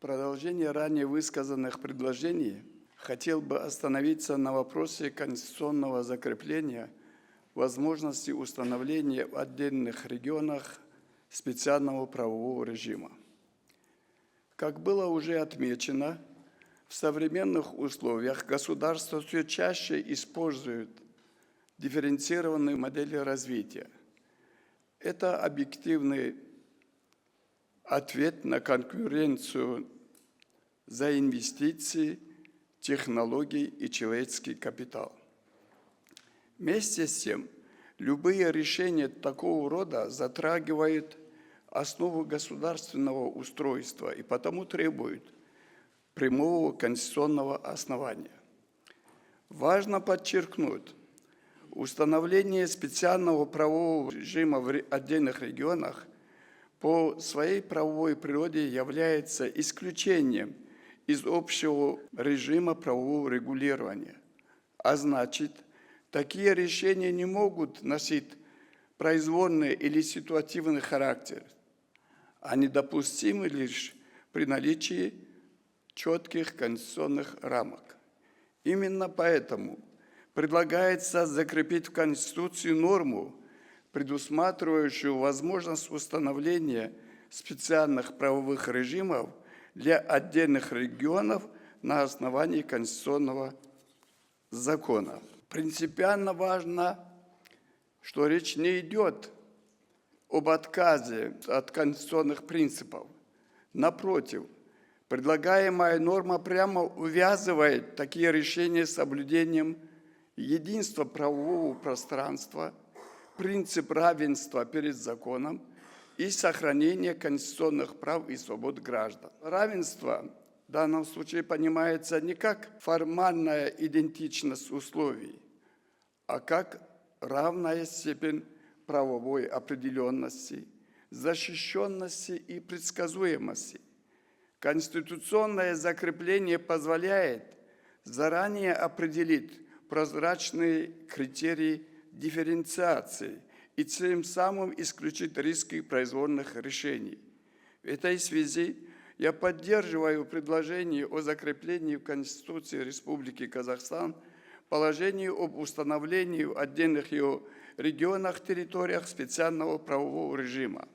продолжение ранее высказанных предложений хотел бы остановиться на вопросе конституционного закрепления возможности установления в отдельных регионах специального правового режима. Как было уже отмечено, в современных условиях государство все чаще использует дифференцированные модели развития. Это объективный ответ на конкуренцию за инвестиции, технологии и человеческий капитал. Вместе с тем, любые решения такого рода затрагивают основу государственного устройства и потому требуют прямого конституционного основания. Важно подчеркнуть, установление специального правового режима в отдельных регионах по своей правовой природе является исключением из общего режима правового регулирования, а значит, такие решения не могут носить произвольный или ситуативный характер, а недопустимы лишь при наличии четких конституционных рамок. Именно поэтому предлагается закрепить в Конституции норму, предусматривающую возможность установления специальных правовых режимов для отдельных регионов на основании конституционного закона. Принципиально важно, что речь не идет об отказе от конституционных принципов. Напротив, предлагаемая норма прямо увязывает такие решения с соблюдением единства правового пространства, принцип равенства перед законом и сохранение конституционных прав и свобод граждан. Равенство в данном случае понимается не как формальная идентичность условий, а как равная степень правовой определенности, защищенности и предсказуемости. Конституционное закрепление позволяет заранее определить прозрачные критерии дифференциации и тем самым исключить риски произвольных решений. В этой связи я поддерживаю предложение о закреплении в Конституции Республики Казахстан положений об установлении в отдельных ее регионах, территориях специального правового режима.